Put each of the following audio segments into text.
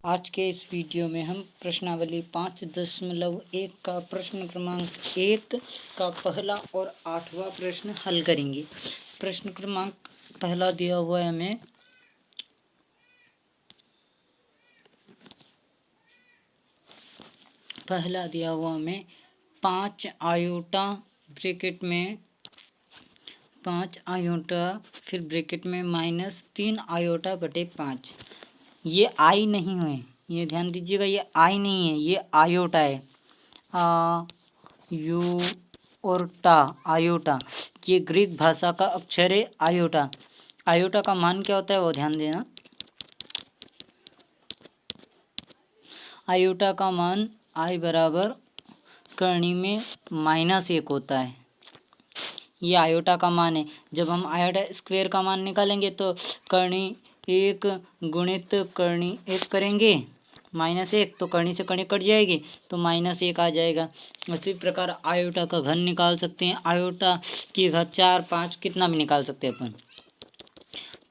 आज के इस वीडियो में हम प्रश्नावली 5.1 का प्रश्न क्रमांक 1 का पहला और 8वां प्रश्न हल करेंगे। प्रश्न क्रमांक पहला दिया हुआ है हमें पाँच आयोटा ब्रैकेट में 5 आयोटा फिर ब्रैकेट में -3 आयोटा बटे 5। ये आई नहीं है, ये ध्यान दीजिएगा, ये आई नहीं है, ये आयोटा है। यू और टा, आयोटा, ये ग्रीक भाषा का अक्षर है आयोटा। आयोटा का मान क्या होता है वो ध्यान देना। आयोटा का मान आई बराबर करनी में -1 होता है। ये आयोटा का मान है। जब हम आयोटा स्क्वायर का मान निकालेंगे तो करनी 1 गुणित करनी 1 करेंगे, -1 तो करनी से करनी कट जाएगी तो -1 आ जाएगा। उसी प्रकार आयोटा का घन निकाल सकते हैं। आयोटा की घात 4, 5 कितना भी निकाल सकते हैं अपन।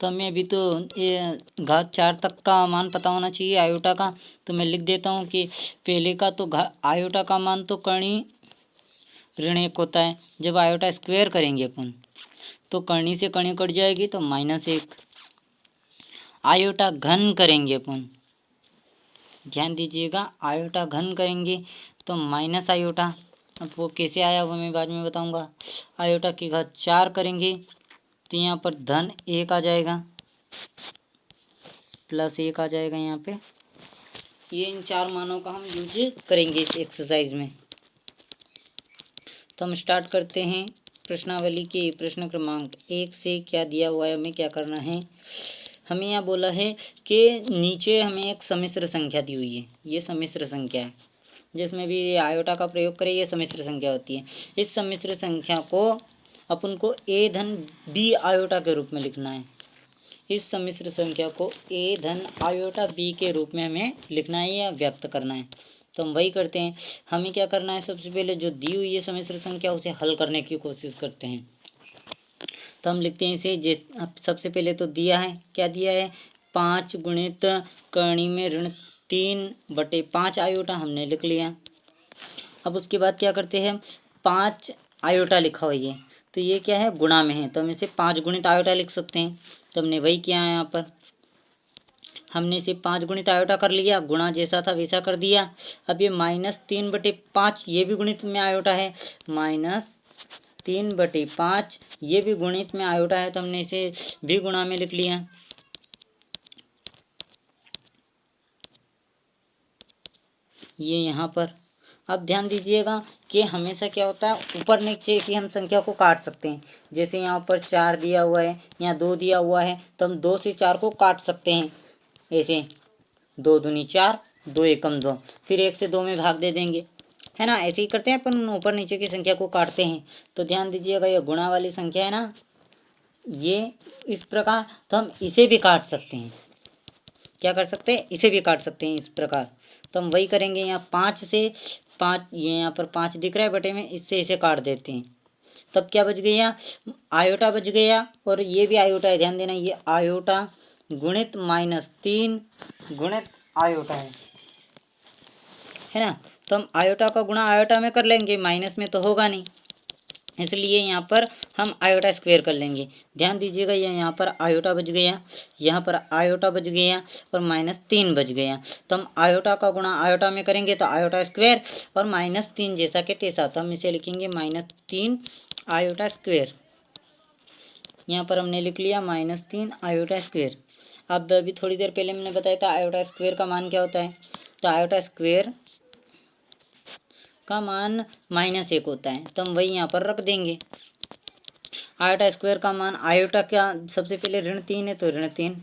तो हमें अभी तो ये घात 4 तक का मान पता होना चाहिए आयोटा का। तो मैं लिख देता हूँ कि पहले का तो आयोटा का मान तो करनी ऋण 1 होता है। जब आयोटा स्क्वायर करेंगे अपन तो करनी से करनी कट जाएगी तो -1। आयोटा घन करेंगे अपन, ध्यान दीजिएगा, आयोटा घन करेंगे तो माइनस आयोटा। अब वो कैसे आया वो मैं बाद में बताऊंगा। आयोटा की घात 4 करेंगे तो यहाँ पर -1 आ जाएगा, +1 आ जाएगा यहाँ पे। ये इन 4 मानों का हम यूज करेंगे इस एक्सरसाइज में। तो हम स्टार्ट करते हैं प्रश्नावली के प्रश्न क्रमांक 1 से। क्या दिया हुआ है, हमें क्या करना है। हमें यहाँ बोला है कि नीचे हमें एक सम्मिश्र संख्या दी हुई है। ये सम्मिश्र संख्या है, जिसमें भी आयोटा का प्रयोग करें ये सम्मिश्र संख्या होती है। इस सम्मिश्र संख्या को अपन को a धन b आयोटा के रूप में लिखना है। इस सम्मिश्र संख्या को a धन आयोटा b के रूप में हमें लिखना है या व्यक्त करना है। तो हम वही करते हैं। हमें क्या करना है, सबसे पहले जो दी हुई है सम्मिश्र संख्या उसे हल करने की कोशिश करते हैं। तो हम लिखते हैं इसे, सबसे पहले तो दिया है, क्या दिया है, 5 गुणित करनी में ऋण 3 बटे 5 आयोटा हमने लिख लिया। अब उसके बाद क्या करते हैं, 5 आयोटा लिखा हुआ है तो ये क्या है, गुणा में है, तो हम इसे 5 गुणित आयोटा लिख सकते हैं। तो हमने वही किया है, यहाँ पर हमने इसे 5 गुणित आयोटा कर लिया, गुणा जैसा था वैसा कर दिया। अब ये -3 बटे 5 ये भी गुणित में आयोटा है, -3 बटे 5 ये भी गुणित में आयोटा है, तो हमने इसे भी गुणा में लिख लिया। ये यहाँ पर अब ध्यान दीजिएगा कि हमेशा क्या होता है, ऊपर नीचे की हम संख्या को काट सकते हैं। जैसे यहाँ पर 4 दिया हुआ है, यहाँ 2 दिया हुआ है, तो हम 2 से 4 को काट सकते हैं। ऐसे 2 दूनी 4, 2 एकम 2, फिर 1 से 2 में भाग दे देंगे, है ना। ऐसे ही करते हैं अपन, ऊपर नीचे की संख्या को काटते हैं। तो ध्यान दीजिएगा ये गुणा वाली संख्या है ना, ये इस प्रकार, तो हम इसे भी काट सकते हैं। क्या कर सकते हैं, इसे भी काट सकते हैं इस प्रकार। तो हम वही करेंगे, यहाँ 5 से 5, ये यहाँ पर 5 दिख रहा है बटे में, इससे इसे काट देते हैं। तब क्या बच गया, आयोटा बच गया, और ये भी आयोटा है, ध्यान देना, ये आयोटा गुणित -3 गुणित आयोटा है ना। तो हम आयोटा का गुणा आयोटा में कर लेंगे, माइनस में तो होगा नहीं, इसलिए यहाँ पर हम आयोटा स्क्वायर कर लेंगे। ध्यान दीजिएगा, ये यहाँ पर आयोटा बच गया, यहाँ पर आयोटा बच गया और -3 बच गया। तो हम आयोटा का गुणा आयोटा में करेंगे तो आयोटा स्क्वायर, और -3 जैसा के तैसा, तो हम इसे लिखेंगे -3 आयोटा स्क्वायर। यहाँ पर हमने लिख लिया -3 आयोटा स्क्वायर। अब अभी थोड़ी देर पहले मैंने बताया था आयोटा स्क्वायर का मान क्या होता है। तो आयोटा स्क्वायर का मान -1 होता है, तो हम वही यहाँ पर रख देंगे। आयोटा स्क्वायर का मान, आयोटा क्या सबसे पहले ऋण 3 है तो ऋण 3,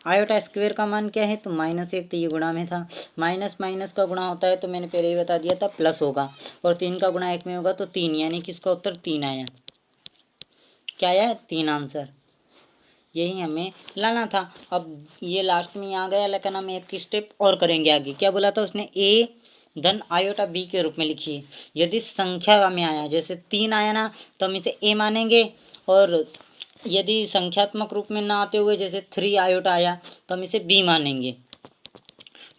आयोटा स्क्वायर का मान क्या है तो -1, तो ये गुणा में था। माइनस माइनस का गुणा होता है तो मैंने पहले ही बता दिया था प्लस होगा, और 3 का गुणा 1 में होगा तो 3, यानी कि इसका उत्तर 3 आया। क्या आया, 3 आंसर। यही हमें लाना था। अब ये लास्ट में आ गया, लेकिन हम एक स्टेप और करेंगे आगे। क्या बोला था उसने, a धन आयोटा b के रूप में लिखिए। यदि संख्या में आया, जैसे 3 आया ना, तो हम इसे a मानेंगे, और यदि संख्यात्मक रूप में ना आते हुए जैसे 3 आयोटा आया तो हम इसे b मानेंगे।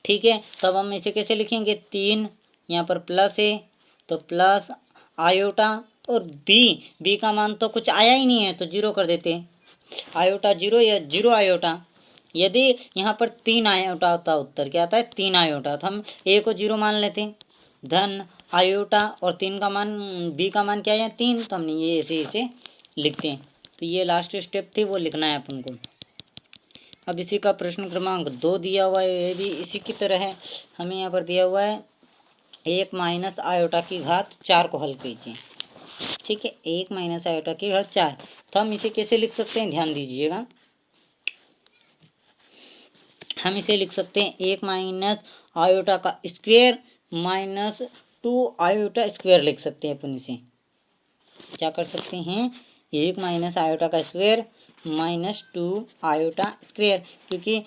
ठीक है, तब हम इसे कैसे लिखेंगे, 3 यहाँ पर प्लस है तो प्लस आयोटा और बी का मान तो कुछ आया ही नहीं है तो 0 कर देते हैं, आयोटा 0 या 0 आयोटा। यदि यहाँ पर 3 आयोटा होता उत्तर क्या आता है 3 आयोटा, तो हम ए को 0 मान लेते हैं, धन आयोटा और 3 का मान बी का मान क्या है 3, तो हमने ये ऐसे इसे लिखते हैं। तो ये लास्ट स्टेप थी, वो लिखना है अपन को। अब इसी का प्रश्न क्रमांक 2 दिया हुआ है, ये भी इसी की तरह है। हमें यहाँ पर दिया हुआ है 1 माइनस आयोटा की घात 4 को हल कीजिए। ठीक है, 1 माइनस आयोटा की घात 4, तो हम इसे कैसे लिख सकते हैं, ध्यान दीजिएगा। हम इसे लिख सकते हैं 1 माइनस आयोटा का स्क्वायर माइनस 2 आयोटा स्क्वायर लिख सकते हैं अपन इसे। क्या कर सकते हैं, 1 माइनस आयोटा का स्क्वायर माइनस 2 आयोटा स्क्वायर, क्योंकि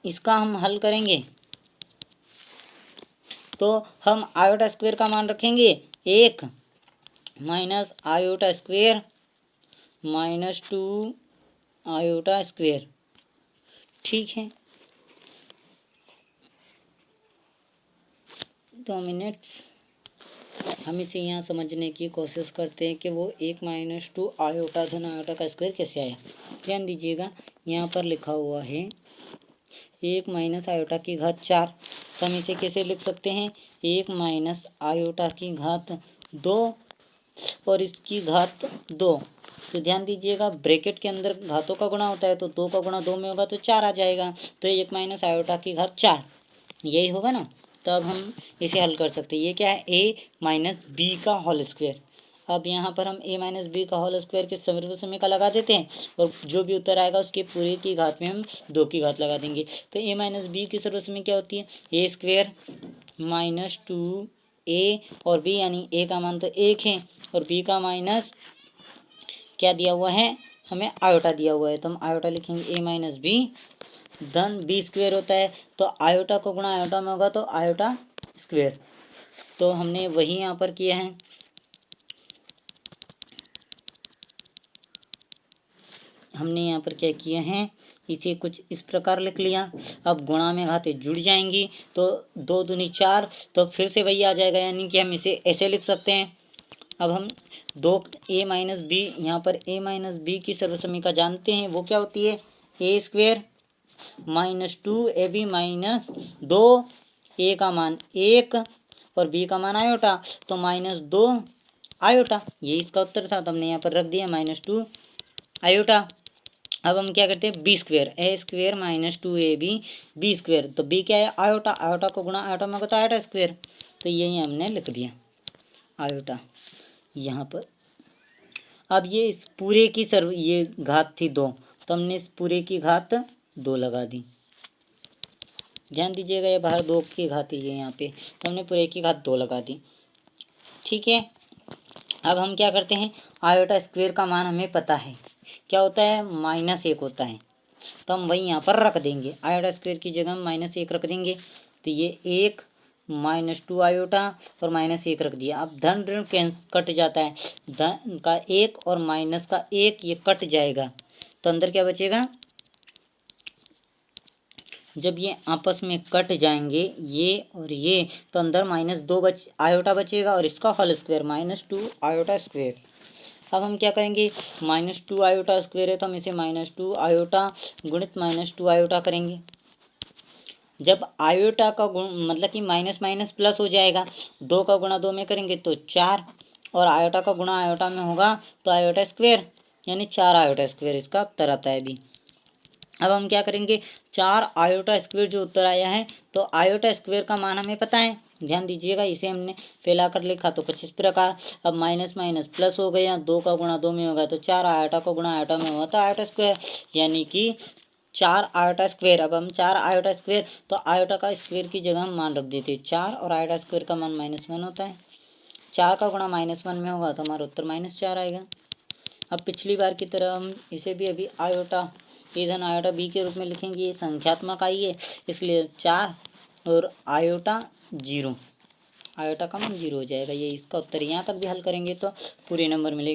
इसका हम हल करेंगे तो हम आयोटा स्क्वायर का मान रखेंगे 1 minus iota square minus 2 iota square. ठीक है, 2 मिनट्स हम इसे यहाँ समझने की कोशिश करते हैं कि वो 1 माइनस 2 आयोटा धन आयोटा का स्क्वायर कैसे आया। ध्यान दीजिएगा, यहाँ पर लिखा हुआ है 1 माइनस आयोटा की घात 4, तो हम इसे कैसे लिख सकते हैं, 1 माइनस आयोटा की घात 2 और इसकी घात 2। तो ध्यान दीजिएगा, ब्रैकेट के अंदर घातों का गुणा होता है तो 2 का गुणा 2 में होगा तो 4 आ जाएगा, तो 1 माइनस आयोटा की घात 4 यही होगा ना। तब हम इसे हल कर सकते हैं। ये क्या है, a माइनस बी का होल स्क्वायर। अब यहाँ पर हम a माइनस बी का होल स्क्वायर के सर्वसमय का लगा देते हैं और जो भी उत्तर आएगा उसके पूरे की घात में हम 2 की घात लगा देंगे। तो a माइनस बी की सर्वसमय क्या होती है, a स्क्वायर माइनस 2a और b, यानी a का मान तो 1 है और b का माइनस क्या दिया हुआ है, हमें आयोटा दिया हुआ है, तो हम आयोटा लिखेंगे a माइनस बी धन बी स्क्वायर होता है, तो आयोटा को गुणा आयोटा में होगा तो आयोटा स्क्वायर। तो हमने वही यहाँ पर किया है, हमने यहाँ पर क्या किया है, इसे कुछ इस प्रकार लिख लिया। अब गुणा में घातें जुड़ जाएंगी तो 2 दूनी 4, तो फिर से वही आ जाएगा, यानी कि हम इसे ऐसे लिख सकते हैं। अब हम 2 a माइनस बी, यहाँ पर a माइनस बी की सर्वसमीका जानते हैं, वो क्या होती है, a square minus 2ab minus 2, a का मान 1 और b का मान आयोटा, तो माइनस 2 आयोटा, ये इसका उत्तर था। तो हमने यहाँ पर रख दिया माइनस 2 आयोटा। अब हम क्या करते हैं, B square, A square minus 2ab B square, तो बी क्या है, आयोटा, आयोटा को गुणा आयोटा में होता है आयोटा स्क्वायर, तो यही हमने लिख दिया आयोटा यहाँ पर। अब ये इस पूरे की ये घात थी 2, तो हमने इस पूरे की घात 2 लगा दी। ध्यान दीजिएगा, ये बाहर 2 की घात ही है यहाँ पे, तो हमने पूरे की घात 2 लगा दी। ठीक है, अब हम क्या करते हैं, आयोटा स्क्वायर का मान हमें पता है क्या होता है, -1 होता है, तो हम वही यहाँ पर रख देंगे, आयोटा स्क्वायर की जगह हम -1 रख देंगे। तो ये 1 माइनस 2 आयोटा और -1 रख दिया। अब धन ऋण कट जाता है, धन का 1 और माइनस का 1 ये कट जाएगा, तो अंदर क्या बचेगा, जब ये आपस में कट जाएंगे ये और ये, तो अंदर -2 आयोटा बचेगा और इसका होल स्क्वायर -2 आयोटा स्क्वायर। अब हम क्या करेंगे, -2 आयोटा स्क्वायर है तो हम इसे -2 आयोटा गुणित -2 आयोटा करेंगे। जब आयोटा का गुण मतलब कि माइनस माइनस प्लस हो जाएगा, 2 का गुणा 2 में करेंगे तो 4 और आयोटा का गुणा आयोटा में होगा तो आयोटा स्क्वायर, यानी 4 आयोटा स्क्वायर इसका उत्तर आता है अभी। अब हम क्या करेंगे, 4 आयोटा स्क्वायर जो उत्तर आया है, तो आयोटा स्क्वायर का मान हमें पता है। ध्यान दीजिएगा, इसे हमने फैलाकर लिखा तो कुछ इस प्रकार। अब माइनस माइनस प्लस हो गया, 2 का गुणा 2 में होगा तो 4 आयोटा को गुणा आयोटा में होगा तो आयोटा स्क्वायर, यानी कि 4 आयोटा स्क्वायर। अब हम 4 आयोटा स्क्वायर, तो आयोटा का स्क्वायर की जगह हम मान रख देते हैं 4 और आयोटा स्क्वायर का मान -1 होता है। 4 का गुणा -1 में होगा तो हमारा उत्तर -4 आएगा। अब पिछली बार की तरह हम इसे भी अभी आयोटा ए धन आयोटा बी के रूप में लिखेंगे, ये संख्यात्मक आई है इसलिए 4 और आयोटा 0, आयोटा का मान 0 हो जाएगा, ये इसका उत्तर। यहाँ तक भी हल करेंगे तो पूरे नंबर मिलेंगे।